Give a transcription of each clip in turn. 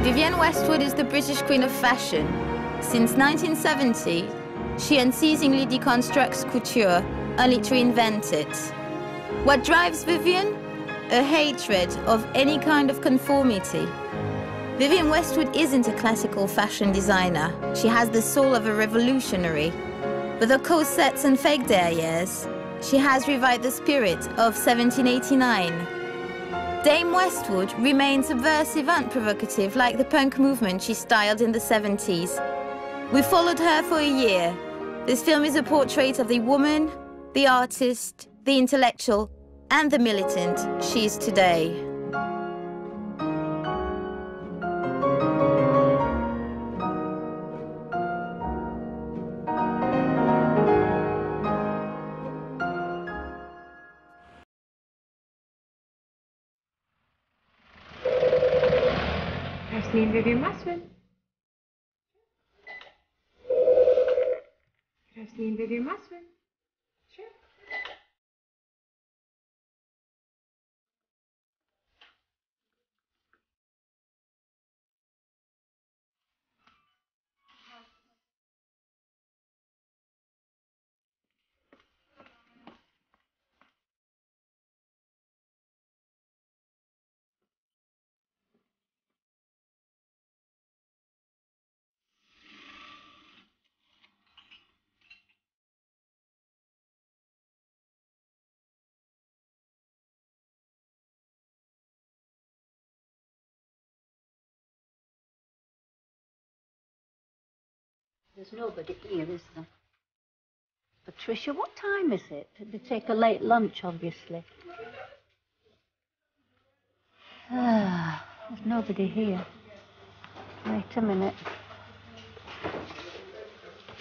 Vivienne Westwood is the British Queen of Fashion. Since 1970, she unceasingly deconstructs couture, only to reinvent it. What drives Vivienne? A hatred of any kind of conformity. Vivienne Westwood isn't a classical fashion designer. She has the soul of a revolutionary. With her corsets and fake derrieres, she has revived the spirit of 1789. Dame Westwood remains subversive and provocative, like the punk movement she styled in the 70s. We followed her for a year. This film is a portrait of the woman, the artist, the intellectual, and the militant she is today. Vivienne Westwood. Good afternoon, Vivienne Westwood. Sure. There's nobody here, is there? Patricia, what time is it? They take a late lunch, obviously. Ah, there's nobody here. Wait a minute.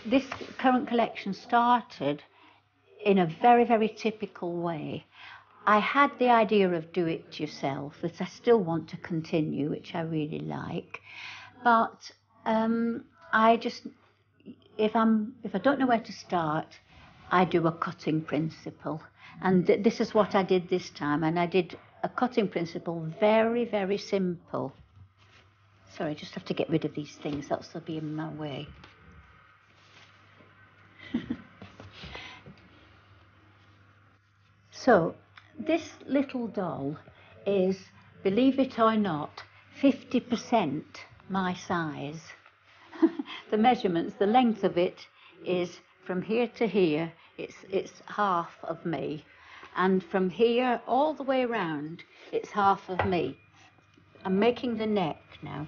This current collection started in a very, very typical way. I had the idea of do it yourself, that I still want to continue, which I really like. But I just... If I don't know where to start, I do a cutting principle. And this is what I did this time. And I did a cutting principle very, very simple. Sorry, I just have to get rid of these things, else they'll be in my way. So, this little doll is, believe it or not, 50% my size. The measurements, the length of it is from here to here, it's half of me. And from here all the way around, it's half of me. I'm making the neck now.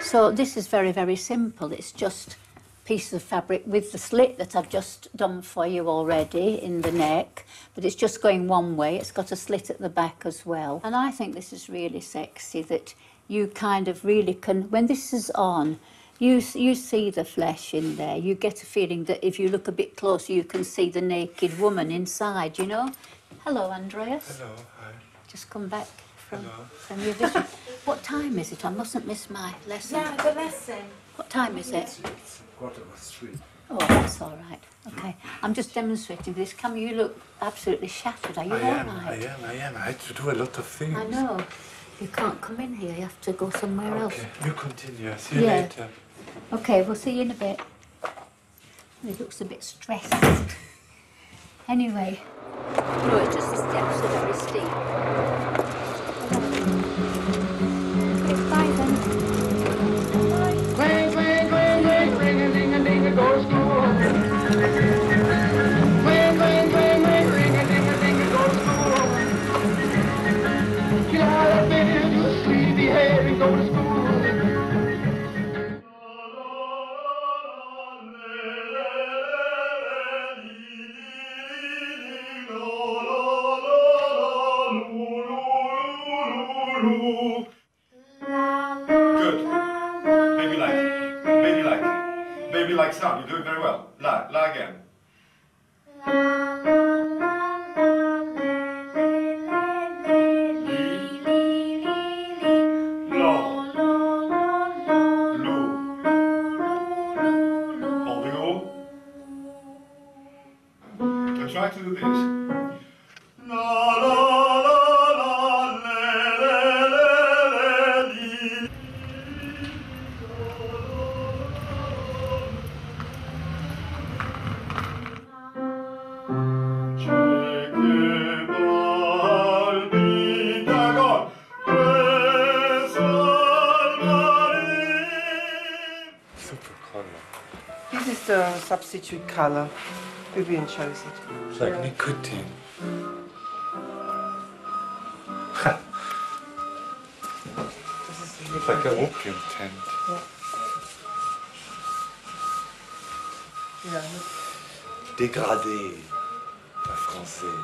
So this is very, very simple. It's just pieces of fabric with the slit that I've just done for you already in the neck, but it's just going one way. It's got a slit at the back as well. And I think this is really sexy, that you kind of really can, when this is on, you see the flesh in there. You get a feeling that if you look a bit closer, you can see the naked woman inside, you know? Hello, Andreas. Hello, hi. Just come back from your visit. What time is it? I mustn't miss my lesson. Yeah, the lesson. What time is it? It's 3:15. Oh, that's all right. Okay. I'm just demonstrating this. Come, you look absolutely shattered. Are you all right? I am. I had to do a lot of things. I know. You can't come in here. You have to go somewhere else. Okay, you continue. See you later. Okay, we'll see you in a bit. He looks a bit stressed. Anyway, no, it's just the steps are very steep. Bye then. Clang, clang, clang, clang, ring-a-ding-a-ding-a, go to school. Clang, clang, clang, clang, ring-a-ding-a-ding-a, go to school. Get out of bed, do a sleepy head and go to school. Good. Maybe like it. Maybe like it. Maybe like sound. You're doing very well. La again. Try to do this. La la la la le le le le li. Super colour. This is the substitute colour. Vivienne chose it. It's like nicotine. It's like an opium tent. Yeah. Dégradé, la français.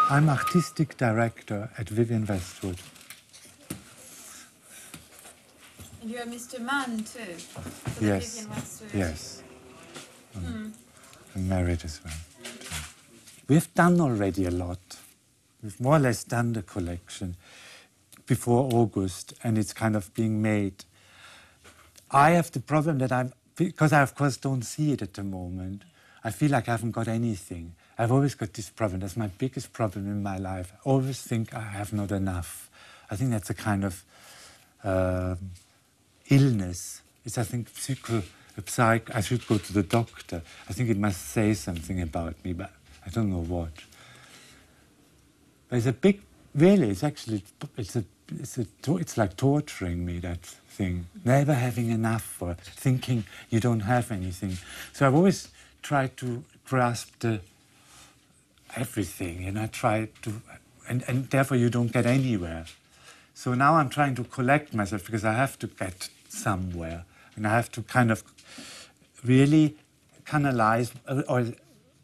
I'm artistic director at Vivienne Westwood. And you're Mr. Mann too? For Yes. The Vivienne Westwood. Yes. I'm married as well. We've done already a lot. We've more or less done the collection before August, and it's kind of being made. I have the problem that because I of course don't see it at the moment, I feel like I haven't got anything. I've always got this problem. That's my biggest problem in my life. I always think I have not enough. I think that's a kind of illness. It's, I think, I should go to the doctor. I think it must say something about me, but I don't know what. But it's a big, really, it's actually, it's like torturing me, that thing. Never having enough or thinking you don't have anything. So I've always tried to grasp everything, and I try to, and therefore you don't get anywhere. So now I'm trying to collect myself because I have to get somewhere, and I have to kind of really canalize or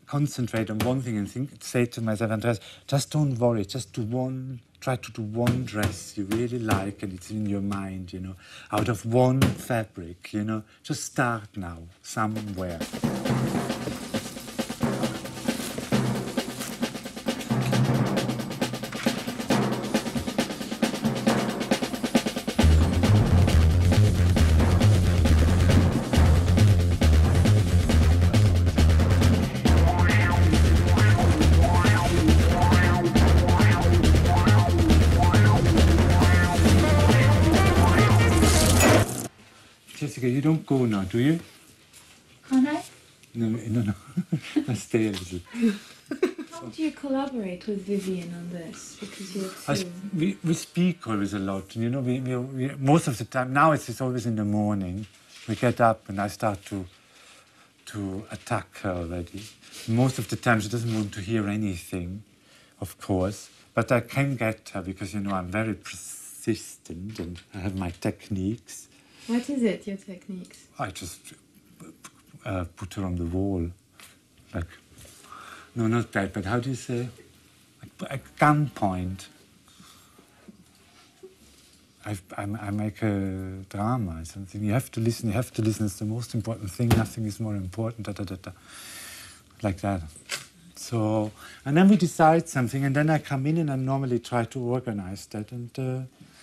concentrate on one thing and say to myself, Andreas, just don't worry, just try to do one dress you really like and it's in your mind, you know, out of one fabric, you know, just start now, somewhere. Jessica, you don't go now, do you? Can't I? No. I stay a little. How do you collaborate with Vivienne on this? Because you're two. We speak always a lot. You know, we most of the time, now it's always in the morning. We get up and I start to attack her already. Most of the time she doesn't want to hear anything, of course. But I can get her because, you know, I'm very persistent and I have my techniques. What is it, your techniques? I just put her on the wall. Like, no, not that, but how do you say? At gunpoint. I make a drama or something. You have to listen, it's the most important thing, nothing is more important, like that. So, and then we decide something, and then I come in and I normally try to organize that, and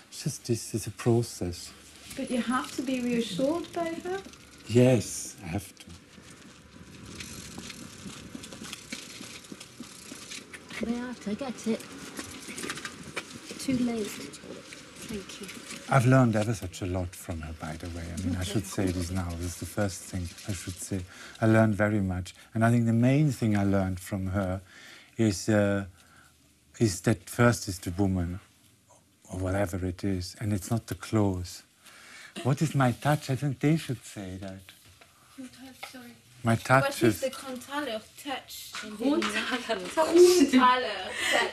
it's just this is a process. But you have to be reassured by her? Yes, I have to. Beata, get it. Too late. Thank you. I've learned ever such a lot from her, by the way. I mean, I should say this now. This is the first thing I should say. I learned very much. And I think the main thing I learned from her is that first is the woman, or whatever it is, and it's not the clothes. What is my touch? I think they should say that. Your touch, sorry. My touch What is the Kontaler touch?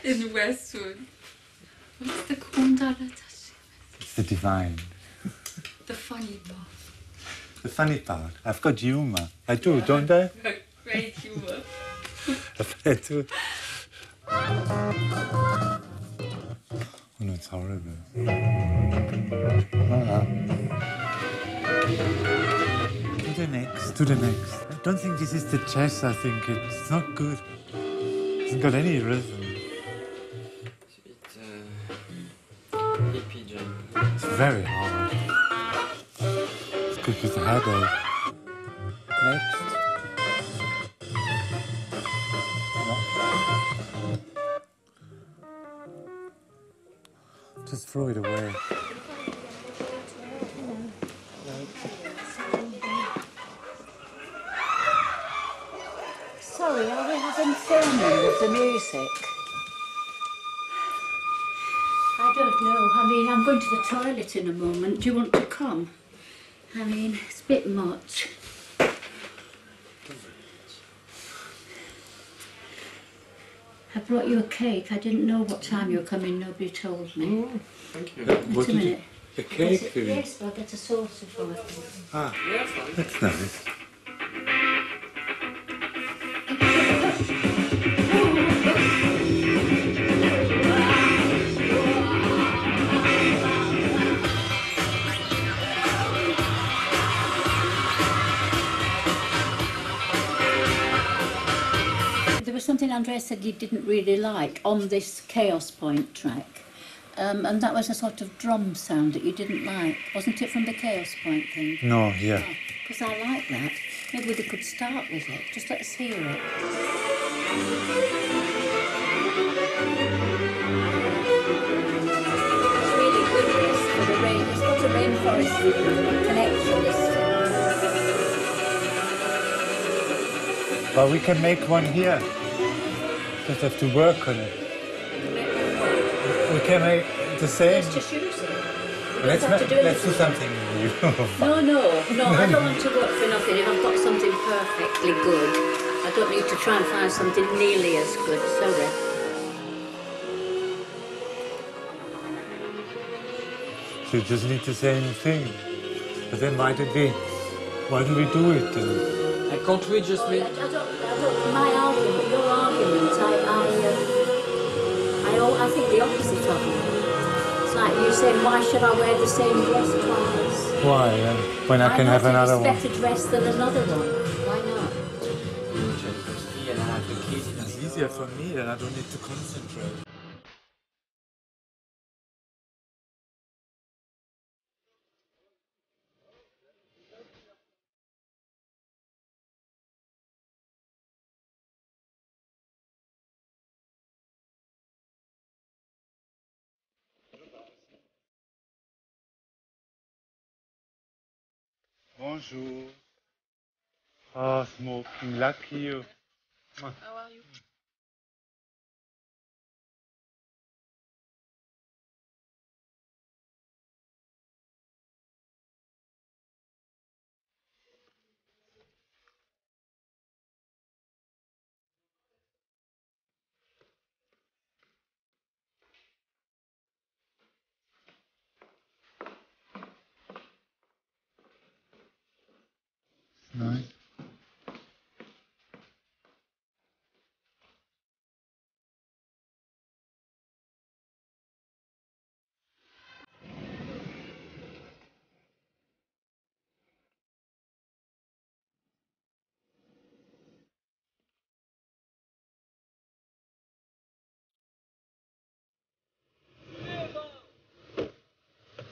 In Westwood. What's the Kontaler touch? It's the divine. The funny part. The funny part. I've got humour. I do, don't I? Great humour. I do. Oh no, it's horrible. To the next, to the next. I don't think this is the chess, I think it's not good. It hasn't got any rhythm. It's a bit hippie jump. It's very hard. It's good with the headache. Next. Just throw it away. Sorry, are we having filming of the music? I don't know. I mean, I'm going to the toilet in a moment. Do you want to come? I mean, it's a bit much. I brought you a cake. I didn't know what time you were coming. Nobody told me. Oh, thank you. Wait a minute. A cake, Vivienne? Yes, I'll get a saucer for it. Ah, Yeah, fine. that's nice. There was something Andrea said he didn't really like on this Chaos Point track. And that was a sort of drum sound that you didn't like. Wasn't it from the Chaos Point thing? No, yeah. Because I like that. Maybe we could start with it. Just let us hear it. It's really good this for the rain. It's got a rainforest connection, this thing. But we can make one here. Just have to work on it. We can make the same. Let's just use it. Let's do something new. No, I don't want to work for nothing. If I've got something perfectly good, I don't need to try and find something nearly as good. Sorry. So you just need the same thing. But then why don't we do it then? Can't we just make... My argument, your argument, I think the opposite of you. It's like you saying, why should I wear the same dress twice? Why? When I can have another one. It's better dress than another one. Why not? It's easier for me and I don't need to concentrate. Bonjour. Oh, smoking, lucky you. How are you? Nice.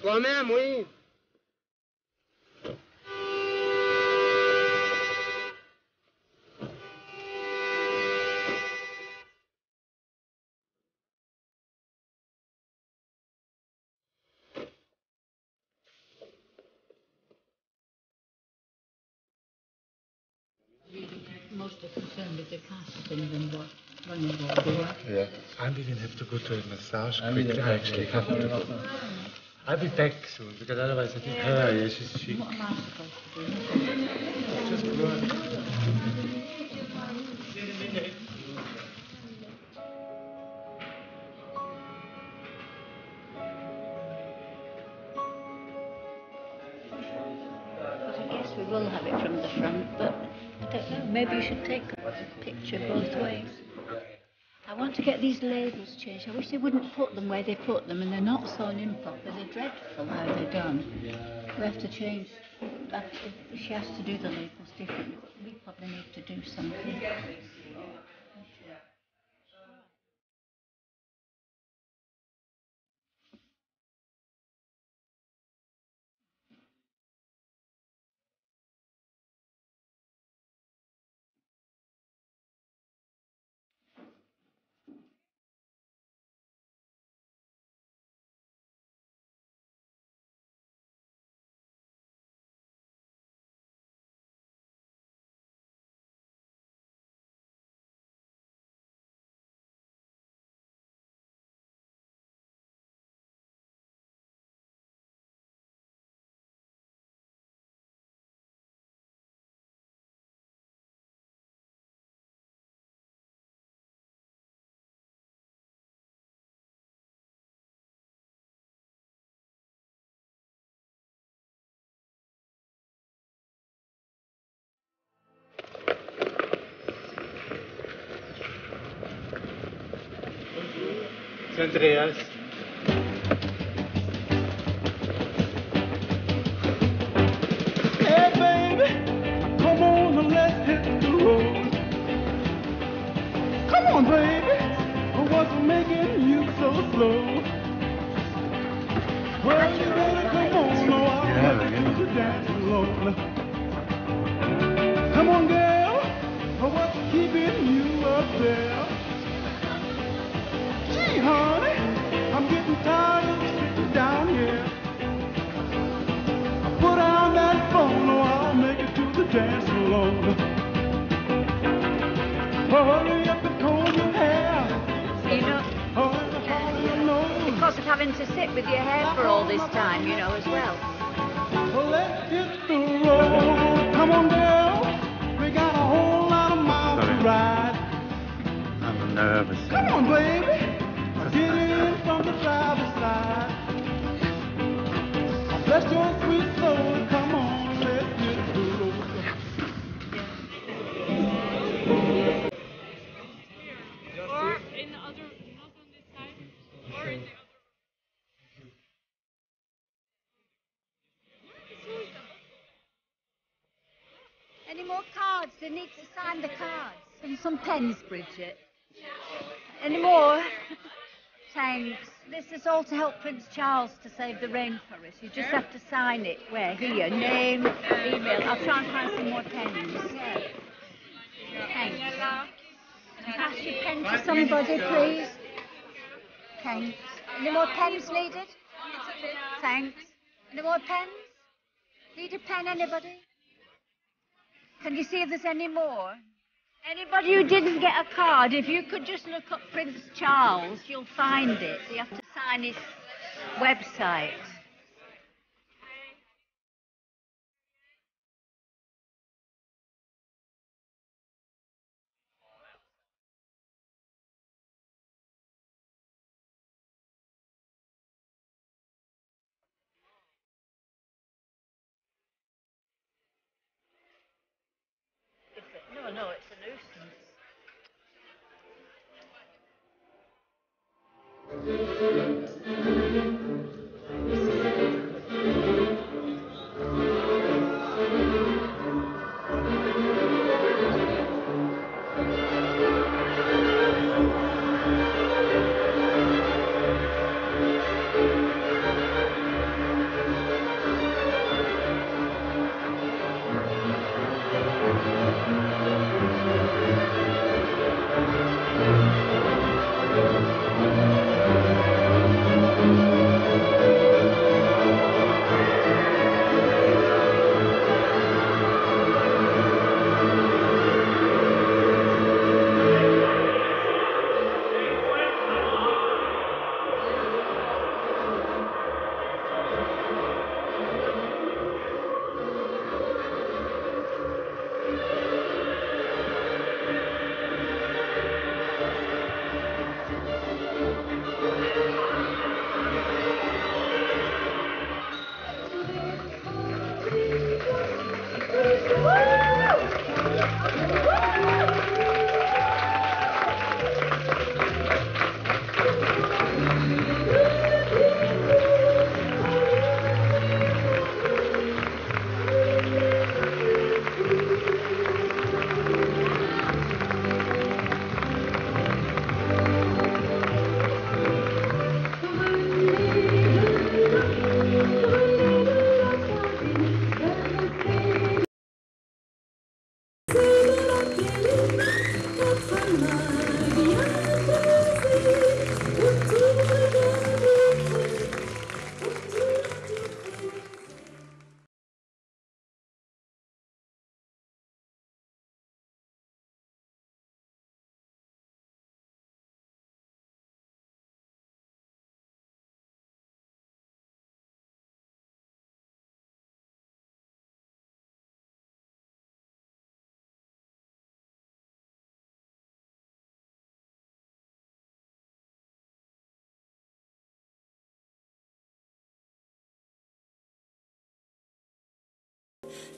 Toi-même, oui. mostly concerned with the casting than the running board. Yeah. I will have to go to a massage quickly. I actually have to go. I'll be back soon because otherwise I think her, yeah, she. What am I supposed to do? Just work. But I guess we will have it from the front, but I don't know, maybe you should take a picture both ways. I want to get these labels changed. I wish they wouldn't put them where they put them, and they're not sewn in properly. They're dreadful how they're done. We have to change. She has to do the labels differently. We probably need to do something. Andreas. Hey baby, come on, let's hit the road. Come on, baby, what's making you so slow? Well, you better come on, or I'll have to dance alone. Come on, girl, what's keeping you up there? Gee, honey, I'm getting tired of sitting down here. Put down that phone or I'll make it to the dance alone. Hurry up and comb your hair. You know, because of having to sit with your hair for all this time, you know, as well. Well, let's hit the road. Come on, girl. We got a whole lot of miles to ride. I'm nervous. Come on, baby. Get in from the driver's side. Bless your sweet soul. Come on, let's hit the road. Or in the other, not on this side, or in the other. Any more cards? They need to sign the cards. And some pens, Bridget. Any more? Thanks. This is all to help Prince Charles to save the rainforest. You just have to sign it. Where? Here. Name, email. I'll try and find some more pens. Yeah. Thanks. Pass your pen to somebody, please. Thanks. Any more pens needed? Thanks. Any more pens? Need a pen, anybody? Can you see if there's any more? Anybody who didn't get a card, if you could just look up Prince Charles, you'll find it. You have to sign his website. No, it's a nuisance.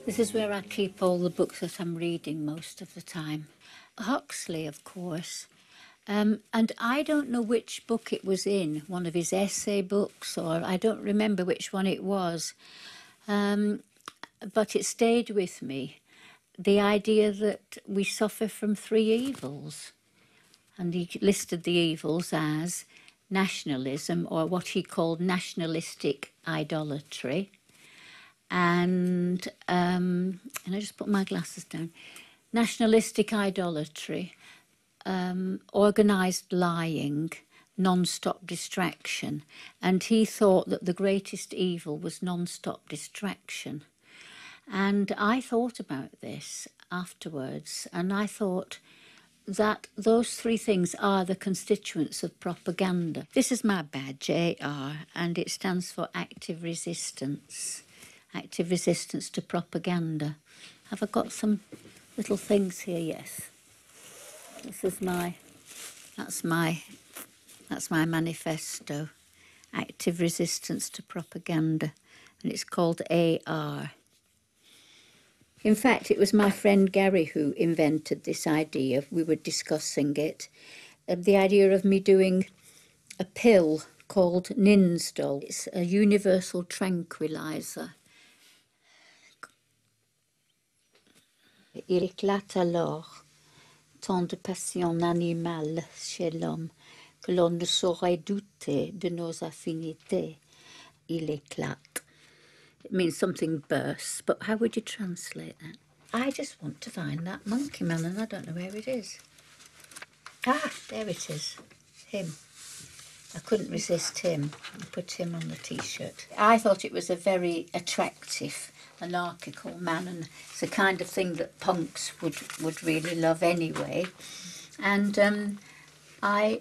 This is where I keep all the books that I'm reading most of the time. Huxley, of course. And I don't know which book it was in, one of his essay books, or I don't remember which one it was. But it stayed with me, the idea that we suffer from three evils. And he listed the evils as nationalism, or what he called nationalistic idolatry. And I just put my glasses down. Nationalistic idolatry, organised lying, non-stop distraction. And he thought that the greatest evil was non-stop distraction. And I thought about this afterwards, and I thought that those three things are the constituents of propaganda. This is my badge, AR, and it stands for active resistance. Active resistance to propaganda. Have I got some little things here? Yes. This is that's my manifesto. Active resistance to propaganda, and it's called AR. In fact, it was my friend Gary who invented this idea. We were discussing it. The idea of me doing a pill called Ninsdol. It's a universal tranquilizer. Il éclate alors tant de passion animale chez l'homme que l'on ne saurait douter de nos affinités. Il éclate. It means something bursts, but how would you translate that? I just want to find that monkey man and I don't know where it is. Ah, there it is. Him. I couldn't resist him. I put him on the T-shirt. I thought it was a very attractive, anarchical man, and it's the kind of thing that punks would really love anyway. And I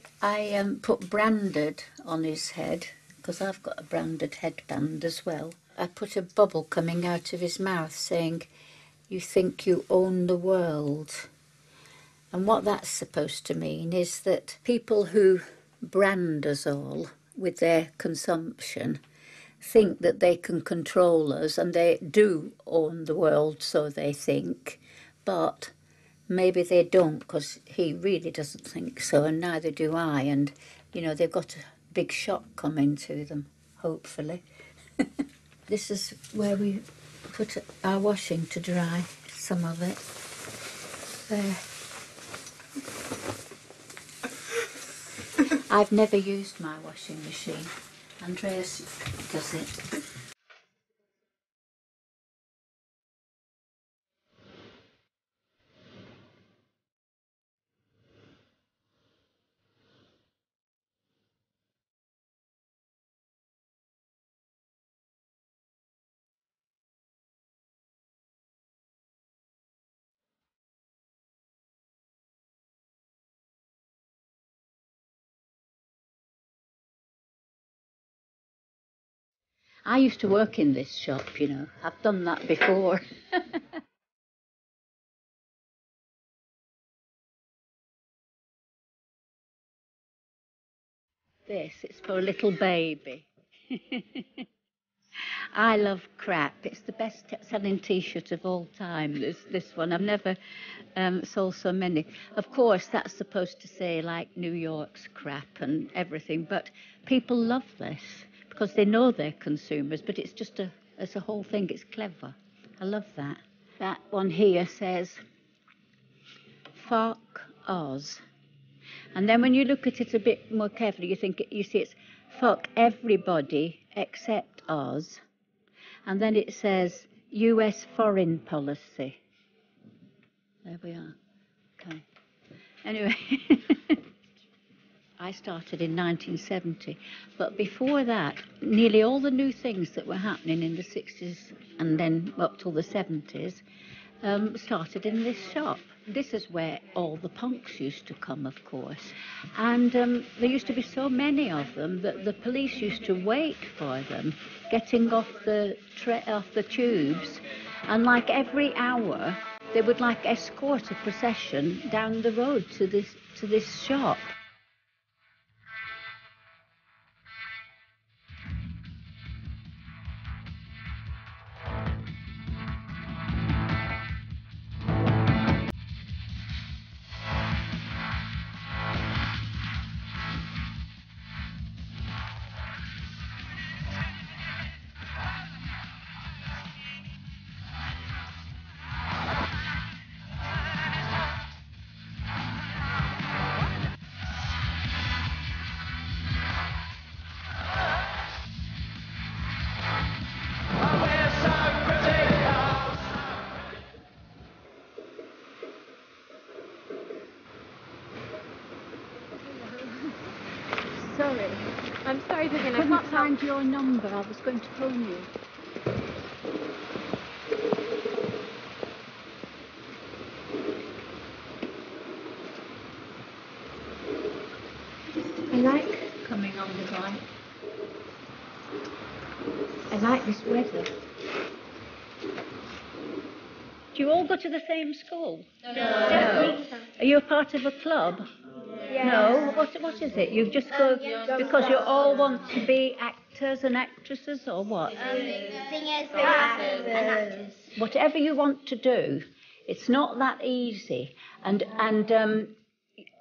put branded on his head, because I've got a branded headband as well. I put a bubble coming out of his mouth saying, "You think you own the world." And what that's supposed to mean is that people who brand us all with their consumption think that they can control us, and they do own the world, so they think, but maybe they don't, because he really doesn't think so, and neither do I. And you know, they've got a big shock coming to them, hopefully. This is where we put our washing to dry, some of it. There. I've never used my washing machine. Andreas does it. I used to work in this shop, you know. I've done that before. This, it's for a little baby. I love crap. It's the best selling T-shirt of all time, this one. I've never sold so many. Of course, that's supposed to say, like, New York's crap and everything, but people love this because they know they're consumers, but it's just it's a whole thing. It's clever. I love that. That one here says, "Fuck Oz." And then when you look at it a bit more carefully, you see it's "fuck everybody except Oz." And then it says US foreign policy. There we are. Okay. Anyway, I started in 1970, but before that, nearly all the new things that were happening in the 60s and then up till the 70s started in this shop. This is where all the punks used to come, of course. And there used to be so many of them that the police used to wait for them, getting off the tubes. And like every hour, they would like escort a procession down the road to this shop. Sorry. I'm sorry, Vivienne. I couldn't find your number. I was going to phone you. I like coming on the bike. I like this weather. Do you all go to the same school? No. Are you a part of a club? Yeah. No. What is it? You just go because you all want to be actors and actresses, or what? Singers and actors. Whatever you want to do, it's not that easy. And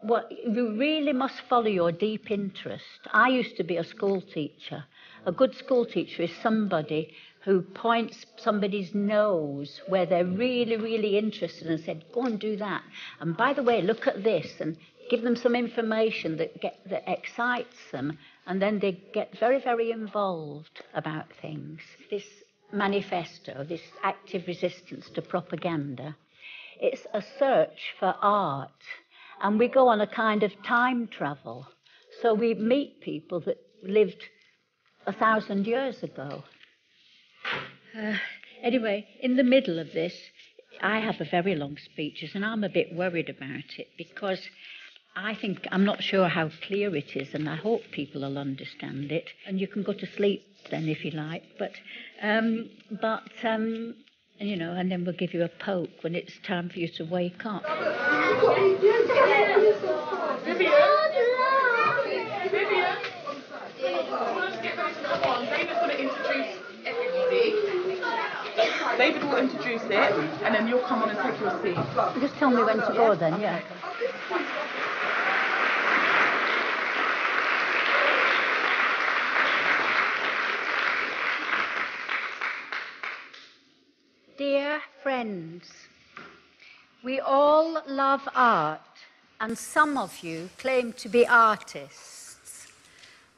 what you really must follow your deep interest. I used to be a school teacher. A good school teacher is somebody who points somebody's nose where they're really, really interested and said, go and do that. And by the way, look at this, and give them some information that excites them, and then they get very, very involved about things. This manifesto, this active resistance to propaganda, it's a search for art, and we go on a kind of time travel. So we meet people that lived 1,000 years ago. Anyway, in the middle of this, I have a very long speeches, and I'm a bit worried about it because I'm not sure how clear it is, and I hope people will understand it. And you can go to sleep then if you like, but you know, and then we'll give you a poke when it's time for you to wake up. Vivienne, let's get back to come on. David's going to introduce everybody. David will introduce it, and then you'll come on and take your seat. Just tell me when to go then, yeah. Dear friends, we all love art, and some of you claim to be artists.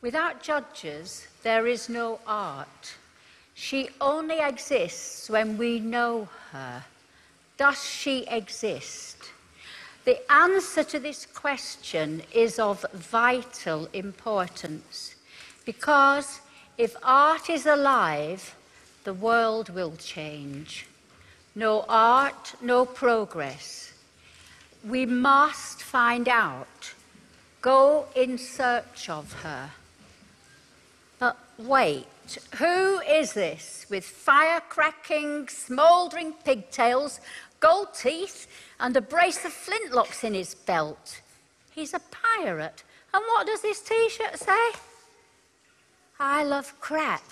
Without judges, there is no art. She only exists when we know her. Does she exist? The answer to this question is of vital importance, because if art is alive, the world will change. No art, no progress. We must find out. Go in search of her. But wait, who is this with fire-cracking, smouldering pigtails, gold teeth, and a brace of flintlocks in his belt? He's a pirate. And what does this T-shirt say? I love crap.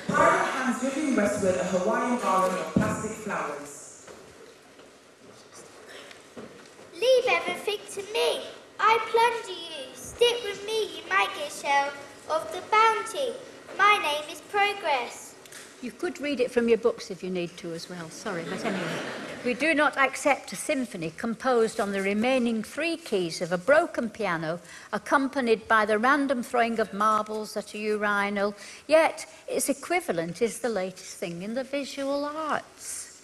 Pirate hands Vivienne Westwood a Hawaiian garland of plastic flowers. Leave everything to me. I plunder you. Stick with me, you might get share of the bounty. My name is Progress. You could read it from your books if you need to as well. Sorry, but anyway. We do not accept a symphony composed on the remaining 3 keys of a broken piano, accompanied by the random throwing of marbles at a urinal, yet its equivalent is the latest thing in the visual arts.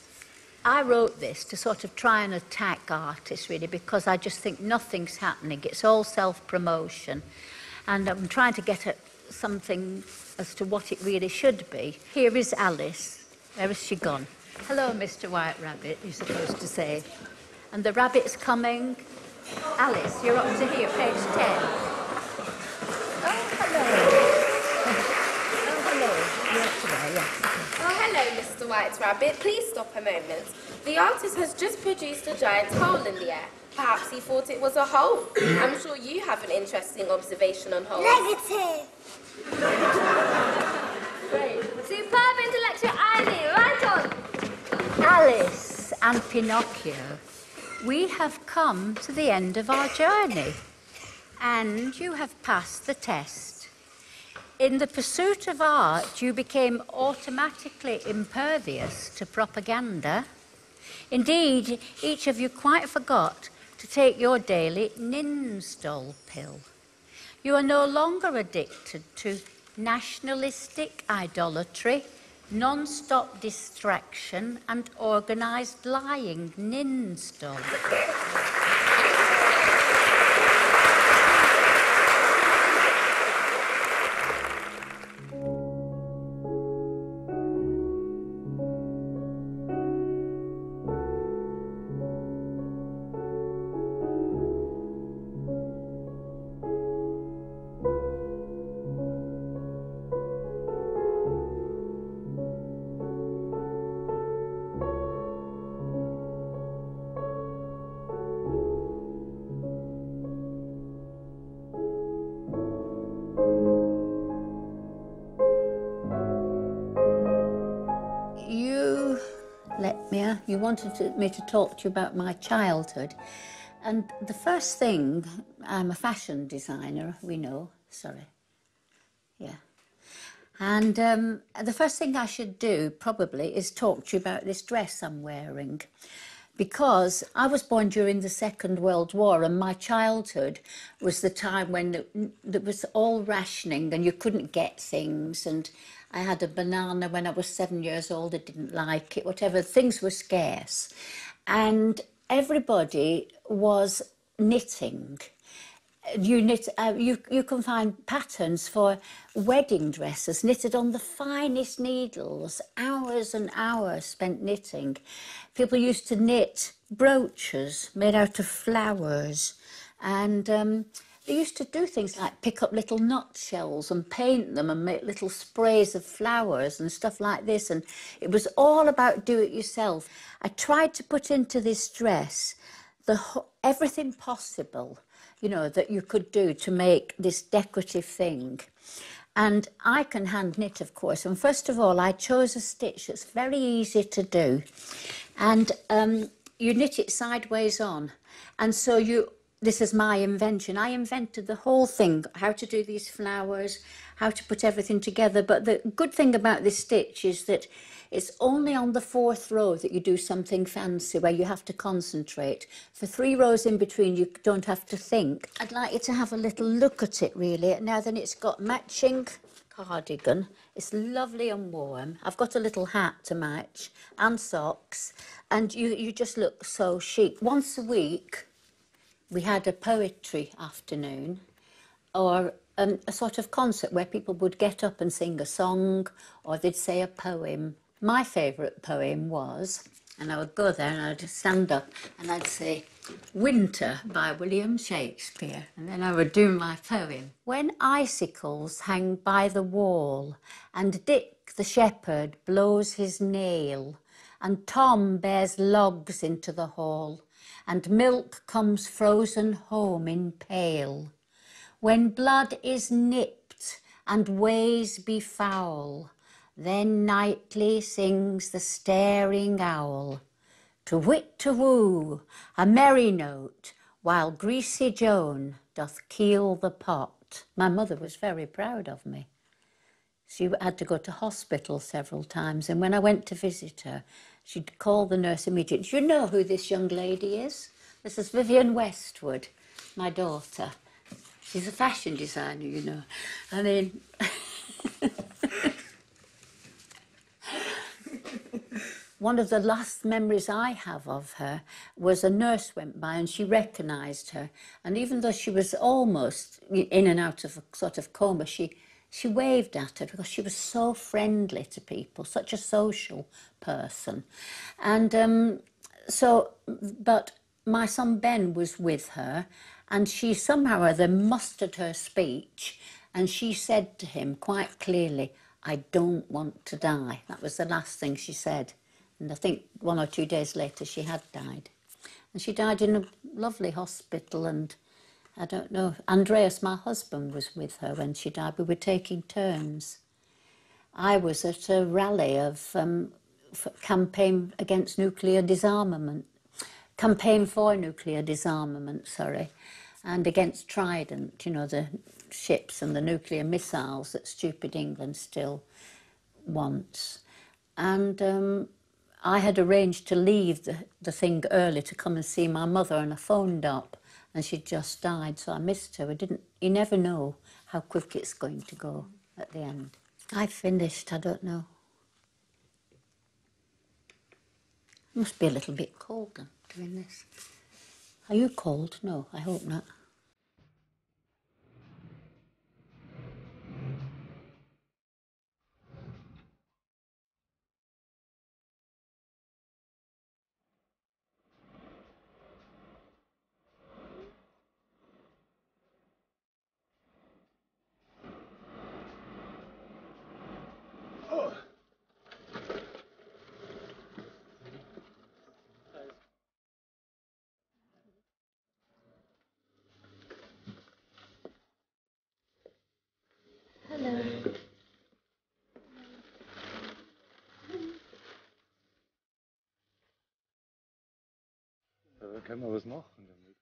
I wrote this to sort of try and attack artists, really, because I just think nothing's happening. It's all self-promotion. And I'm trying to get at something as to what it really should be. Here is Alice. Where has she gone? Hello, Mr. White Rabbit, you're supposed to say. And the rabbit's coming. Alice, you're up to here, page 10. Oh, hello. Oh, hello. You're up to there, yes. Oh, hello, Mr. White Rabbit. Please stop a moment. The artist has just produced a giant hole in the air. Perhaps he thought it was a hole. I'm sure you have an interesting observation on holes. Negative. Great. Superb intellectual idea. Right on. Alice and Pinocchio, we have come to the end of our journey, and you have passed the test. In the pursuit of art, you became automatically impervious to propaganda. Indeed, each of you quite forgot to take your daily Ninstall pill. You are no longer addicted to nationalistic idolatry, non-stop distraction and organised lying. Ninstall. Letmiya, you wanted me to talk to you about my childhood. And the first thing, I'm a fashion designer, we know, sorry. Yeah. And the first thing I should do, probably, is talk to you about this dress I'm wearing. Because I was born during the Second World War, and my childhood was the time when there was all rationing and you couldn't get things, and I had a banana when I was 7 years old, I didn't like it, whatever, things were scarce. And everybody was knitting. You can find patterns for wedding dresses knitted on the finest needles, hours and hours spent knitting. People used to knit brooches made out of flowers, and they used to do things like pick up little nutshells and paint them and make little sprays of flowers and stuff like this, and it was all about do it yourself. I tried to put into this dress everything possible, you know, that you could do to make this decorative thing. And I can hand knit, of course. And first of all, I chose a stitch that's very easy to do. And you knit it sideways on. And so this is my invention. I invented the whole thing, how to do these flowers, how to put everything together. But the good thing about this stitch is that it's only on the 4th row that you do something fancy, where you have to concentrate. For 3 rows in between, you don't have to think. I'd like you to have a little look at it, really. Now then, it's got matching cardigan. It's lovely and warm. I've got a little hat to match and socks. And you just look so chic. Once a week, we had a poetry afternoon, or a sort of concert where people would get up and sing a song, or they'd say a poem. My favourite poem was, and I would go there and I'd stand up and I'd say, Winter by William Shakespeare, and then I would do my poem. When icicles hang by the wall, and Dick the shepherd blows his nail, and Tom bears logs into the hall, and milk comes frozen home in pail. When blood is nipped and ways be foul, then nightly sings the staring owl. To wit to woo, a merry note, while greasy Joan doth keel the pot. My mother was very proud of me. She had to go to hospital several times, and when I went to visit her, she'd call the nurse immediately. Do you know who this young lady is? This is Vivienne Westwood, my daughter. She's a fashion designer, you know. I mean... one of the last memories I have of her was a nurse went by and she recognised her. And even though she was almost in and out of a sort of coma, she waved at her because she was so friendly to people, such a social person. And but my son Ben was with her, and she somehow or other mustered her speech, and she said to him quite clearly, "I don't want to die." That was the last thing she said. And I think 1 or 2 days later she had died. And she died in a lovely hospital, and I don't know, Andreas, my husband, was with her when she died. We were taking turns. I was at a rally of campaign against nuclear disarmament, campaign for nuclear disarmament, sorry, and against Trident, you know, the ships and the nuclear missiles that stupid England still wants. And I had arranged to leave the thing early to come and see my mother, and I phoned up and she'd just died, so I missed her. You never know how quick it's going to go at the end. I finished, I don't know. It must be a little bit cold then, doing this. Are you cold? No, I hope not. Hello. Da können wir was machen damit.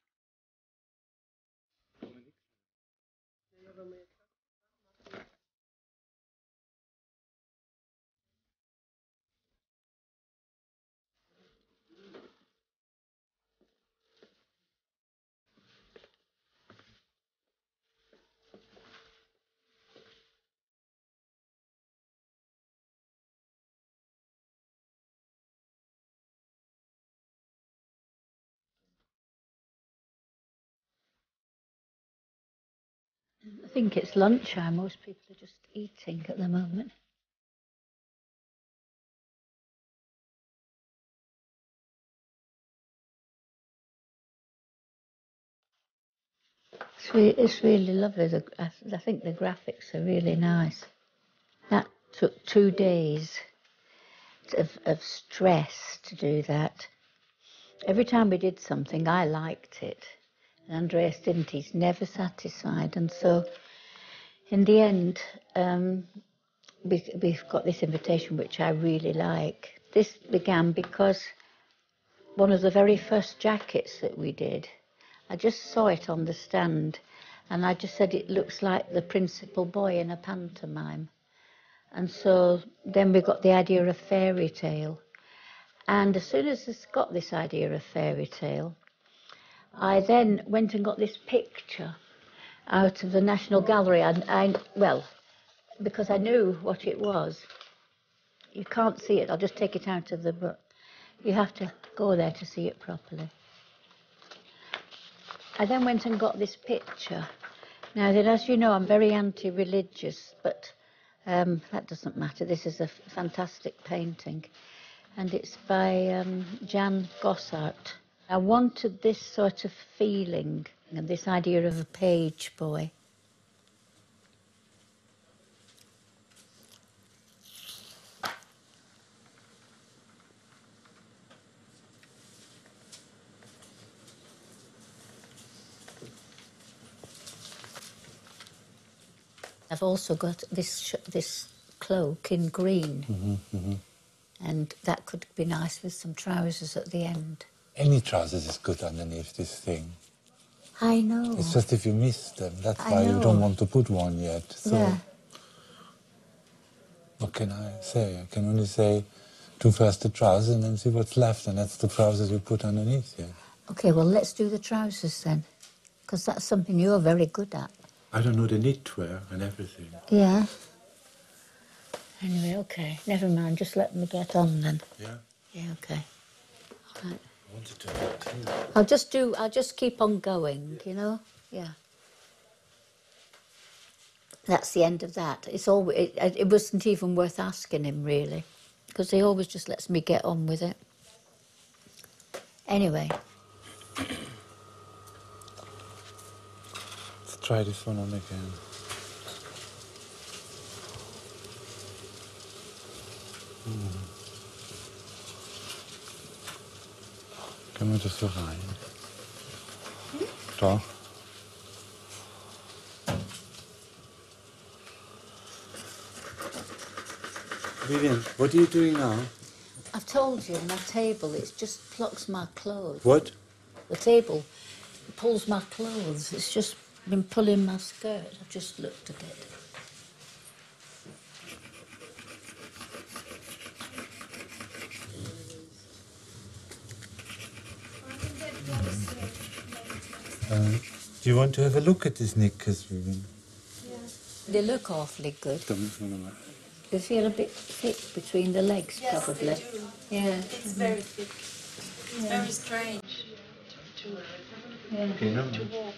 I think it's lunchtime. Most people are just eating at the moment. It's really lovely. I think the graphics are really nice. That took 2 days of stress to do that. Every time we did something, I liked it. And Andreas didn't. He's never satisfied. And so, in the end, we've got this invitation, which I really like. This began because one of the very first jackets that we did, I just saw it on the stand, and I just said it looks like the principal boy in a pantomime. And so then we got the idea of fairy tale. And as soon as I got this idea of fairy tale, I then went and got this picture out of the National Gallery. Well, because I knew what it was. You can't see it. I'll just take it out of the book. You have to go there to see it properly. I then went and got this picture. Now, then, as you know, I'm very anti-religious, but that doesn't matter. This is a fantastic painting, and it's by Jan Gossart. I wanted this sort of feeling and this idea of a page boy. I've also got this cloak in green, and that could be nice with some trousers at the end. Any trousers is good underneath this thing. I know. It's just if you miss them, that's why you don't want to put one yet. So, yeah. What can I say? I can only say, do first the trousers and then see what's left, and that's the trousers you put underneath, yeah. Okay, well, let's do the trousers then, because that's something you're very good at. I don't know the knitwear and everything. Yeah. Anyway, okay, never mind, just let me get on then. Yeah? Yeah, okay. All right. I wanted to have tea. I'll just keep on going, you know? Yeah. That's the end of that. It wasn't even worth asking him, really, because he always just lets me get on with it. Anyway. Let's try this one on again. Können wir das so rein? Doch. Vivienne, what are you doing now? I've told you, my table, it just plucks my clothes. What? The table pulls my clothes. It's just been pulling my skirt. I've just looked at it. Do you want to have a look at these knickers, Vivienne? Yeah. They look awfully good. Da müssen wir nochmal. They feel a bit thick between the legs, yes, probably. They do. Yeah. It's very thick. It's very strange to walk.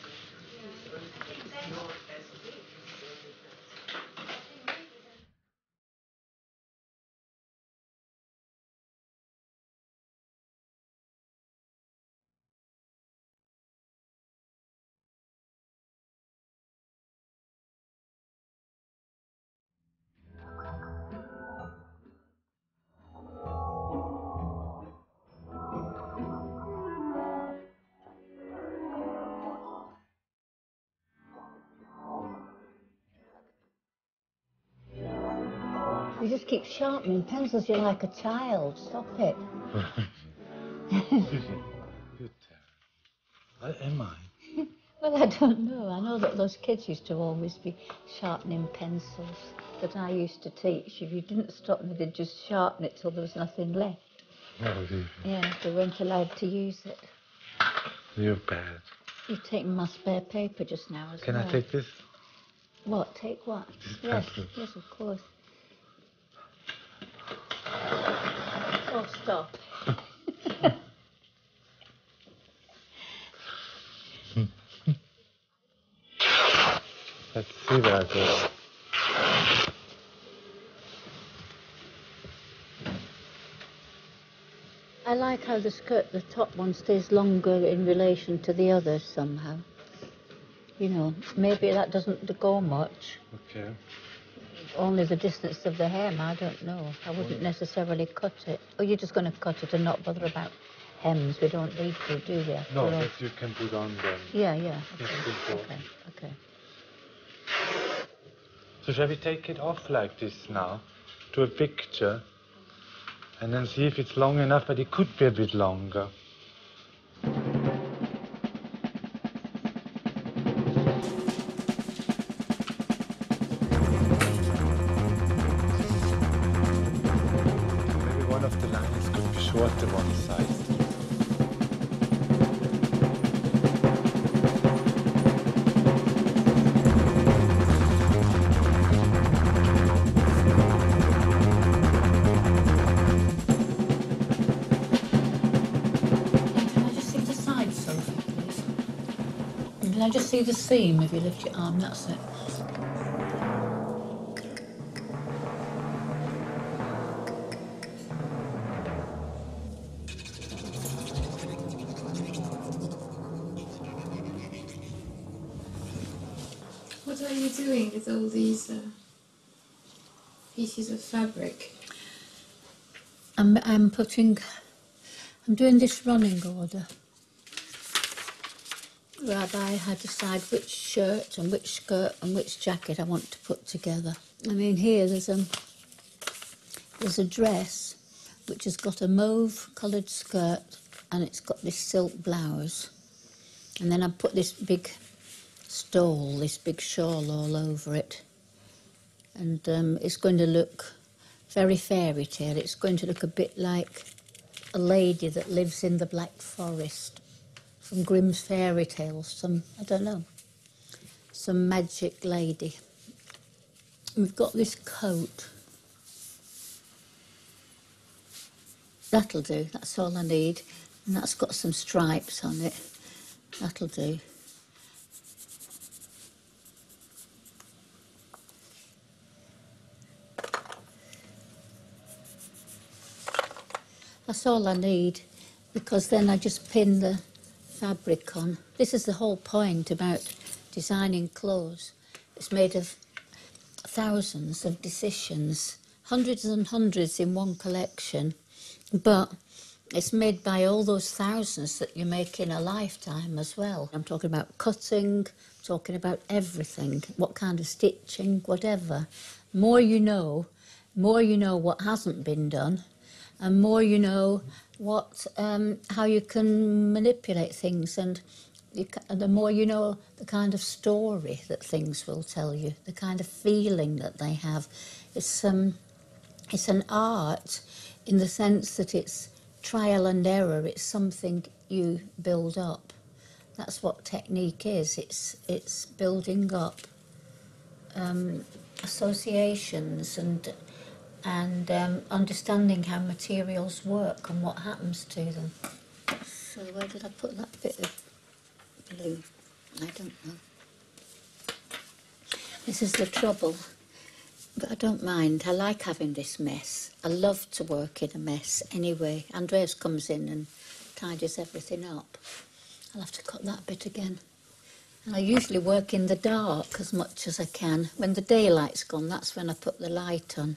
You just keep sharpening pencils. You're like a child. Stop it. Am I? Well, I don't know. I know that those kids used to always be sharpening pencils that I used to teach. If you didn't stop them, they'd just sharpen it till there was nothing left. Oh, Yeah, they weren't allowed to use it. You're bad. You've taken my spare paper just now as Can well. I take this? What? Take what? This Yes, pamphlet. yes, of course. Oh, stop. Let's see where I go. I like how the skirt, the top one, stays longer in relation to the others somehow. You know, maybe that doesn't go much. Okay. Only the distance of the hem, I don't know. I wouldn't necessarily cut it. Oh, you're just going to cut it and not bother about hems. We don't need to, do we? After No, all? that you can put on then. Yeah, yeah. That's Okay, important. okay. So shall we take it off like this now, to a picture, and then see if it's long enough, but it could be a bit longer. Maybe one of the lines could be shorter one side. Can I just see the seam if you lift your arm? That's it. What are you doing with all these pieces of fabric? I'm doing this running order, whereby I decide which shirt and which skirt and which jacket I want to put together. I mean, here there's a dress which has got a mauve-coloured skirt and it's got this silk blouse, and then I put this big stole, this big shawl all over it, and it's going to look very fairy tale. It's going to look a bit like a lady that lives in the Black Forest from Grimm's fairy tales, I don't know, some magic lady. We've got this coat. That'll do, that's all I need. And that's got some stripes on it. That'll do. That's all I need, because then I just pin the fabric on. This is the whole point about designing clothes. It's made of thousands of decisions, hundreds and hundreds in one collection, but it's made by all those thousands that you make in a lifetime as well. I'm talking about cutting, I'm talking about everything, what kind of stitching, whatever. More you know what hasn't been done, and more you know what, how you can manipulate things, and the more you know the kind of story that things will tell you, the kind of feeling that they have. It's an art in the sense that it's trial and error. It's something you build up. That's what technique is. It's building up associations and understanding how materials work and what happens to them. So where did I put that bit of blue? I don't know. This is the trouble, but I don't mind. I like having this mess. I love to work in a mess anyway. Andreas comes in and tidies everything up. I'll have to cut that bit again. And I usually work in the dark as much as I can. When the daylight's gone, that's when I put the light on.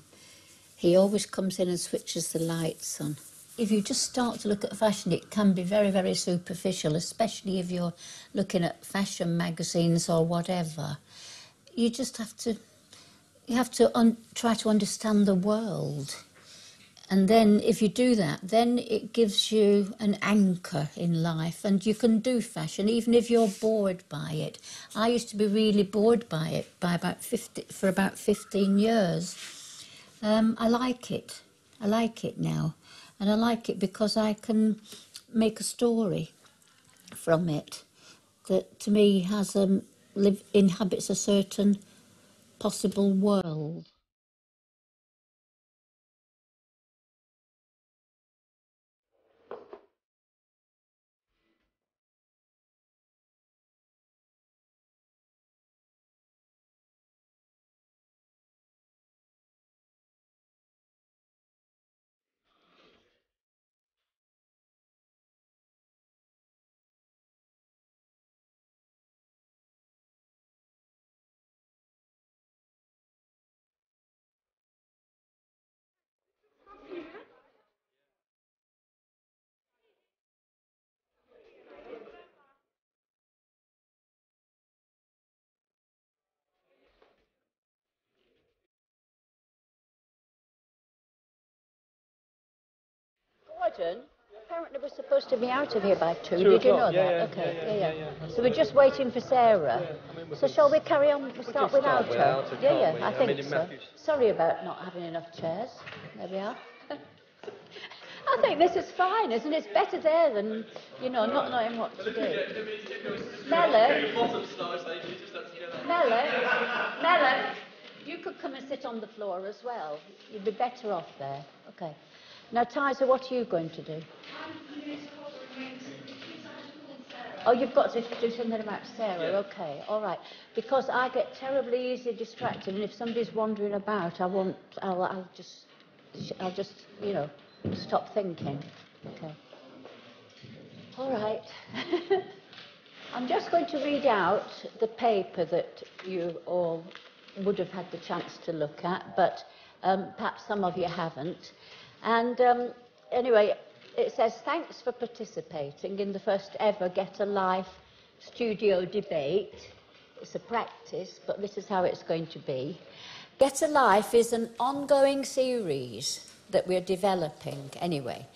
He always comes in and switches the lights on. If you just start to look at fashion, it can be very, very superficial, especially if you're looking at fashion magazines or whatever. You just have to, try to understand the world. And then if you do that, then it gives you an anchor in life, and you can do fashion even if you're bored by it. I used to be really bored by it for about 15 years. I like it. I like it now. And I like it because I can make a story from it that, to me, has inhabits a certain possible world. Gordon, apparently we're supposed to be out of here by 2. Did you know that? Yeah. So we're just waiting for Sarah. So shall we carry on? We start without her? Yeah, I think so. Sorry about not having enough chairs. There we are. I think this is fine, isn't it? It's better there than, not knowing what to do. Melon, you could come and sit on the floor as well. You'd be better off there. Okay. Now, Tyza, what are you going to do? Oh, you've got to do something about Sarah. Okay, all right. Because I get terribly easily distracted, and if somebody's wandering about, I'll just, stop thinking. Okay. All right. I'm just going to read out the paper that you all would have had the chance to look at, but perhaps some of you haven't. And anyway, it says, thanks for participating in the first ever Get a Life studio debate. It's a practice, but this is how it's going to be. Get a Life is an ongoing series that we're developing anyway.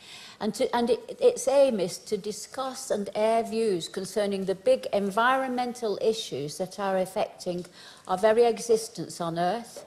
And its aim is to discuss and air views concerning the big environmental issues that are affecting our very existence on Earth,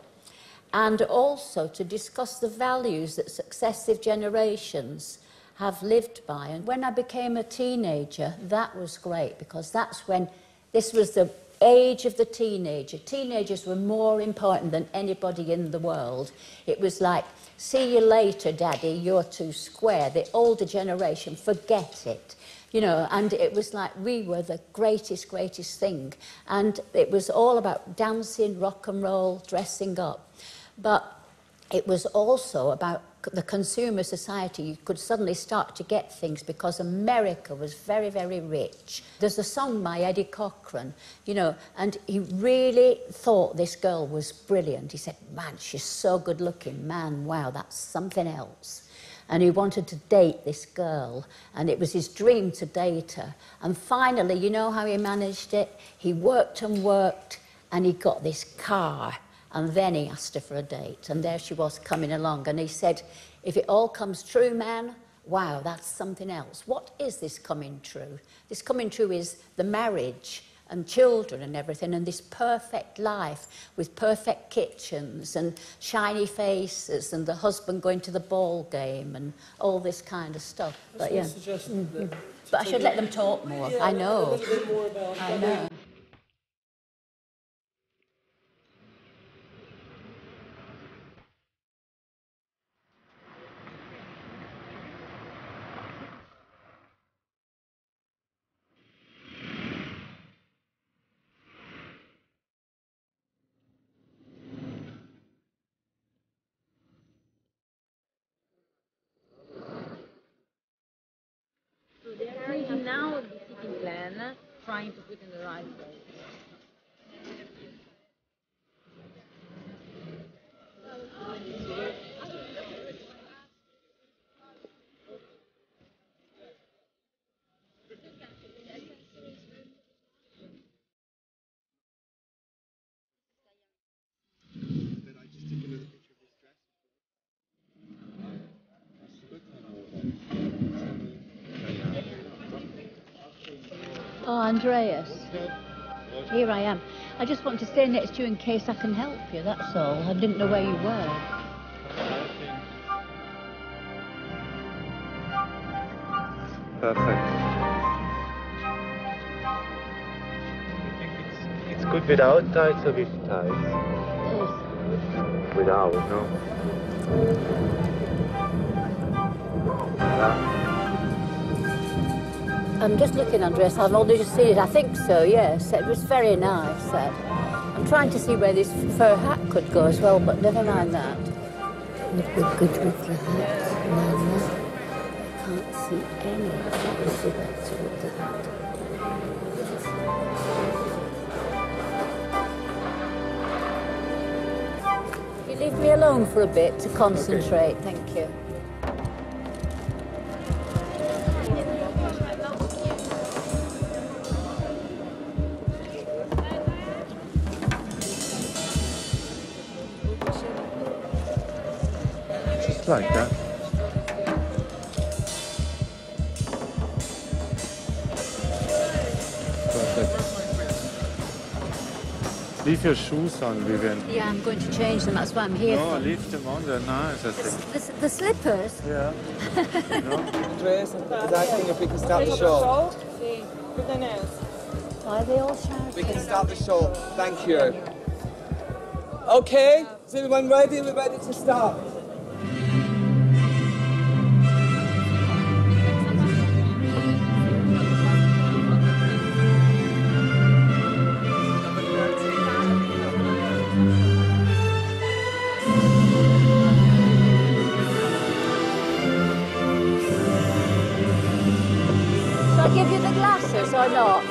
and also to discuss the values that successive generations have lived by. And when I became a teenager, that was great, because that's when this was the age of the teenager. Teenagers were more important than anybody in the world. It was like, see you later, Daddy, you're too square. The older generation, forget it. You know, and it was like we were the greatest thing. And it was all about dancing, rock and roll, dressing up. But it was also about the consumer society. You could suddenly start to get things because America was very, very rich. There's a song by Eddie Cochran, you know, and he really thought this girl was brilliant. He said, man, she's so good looking, man, wow, that's something else. And he wanted to date this girl, and it was his dream to date her. And finally, you know how he managed it? He worked and worked, and he got this car. And then he asked her for a date, and there she was coming along. And he said, if it all comes true, man, wow, that's something else. What is this coming true? This coming true is the marriage and children and everything, and this perfect life with perfect kitchens and shiny faces and the husband going to the ball game and all this kind of stuff. But yeah, but I should let them talk more. Yeah, I know. a little bit more about I know. Now the sitting plan, trying to put in the right place. Oh, Andreas, here I am. I just want to stay next to you in case I can help you, that's all. I didn't know where you were. Perfect. It's good without ties or with ties? Without, no? Yeah. I'm just looking, Andreas. I've only just seen it. I think so, yes. It was very nice. I'm trying to see where this fur hat could go as well, but never mind that. Would be good with the hat. No, I can't see any. Let's see that's with the hat. You leave me alone for a bit to concentrate. Okay. Thank you. Like that. Perfect. Leave your shoes on, Vivienne. Yeah, I'm going to change them. That's why I'm here. No, leave them on. They're nice, I think. The slippers? Yeah. No? Andreas is asking if we can start the show. Why are they all shouting? We can start the show. Thank you. Okay, is everyone ready? We're ready to start. Shall I give you the glasses or not?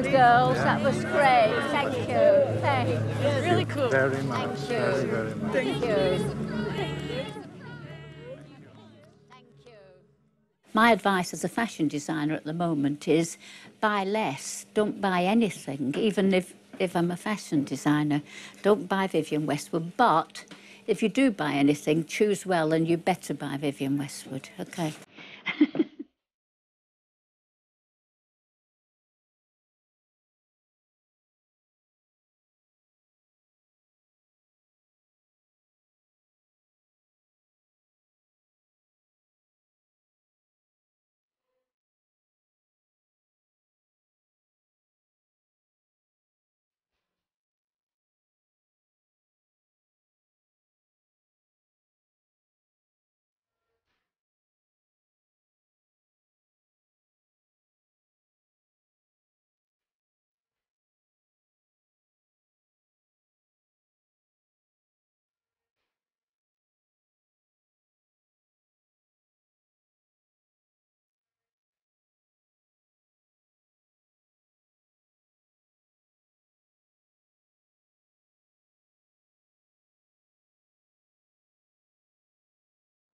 you, girls. That was great. Thank you. Thanks. Really cool. Very much. Thank you. Very, very much. Thank you. My advice as a fashion designer at the moment is buy less. Don't buy anything, even if I'm a fashion designer. Don't buy Vivienne Westwood, but if you do buy anything, choose well and you better buy Vivienne Westwood, okay?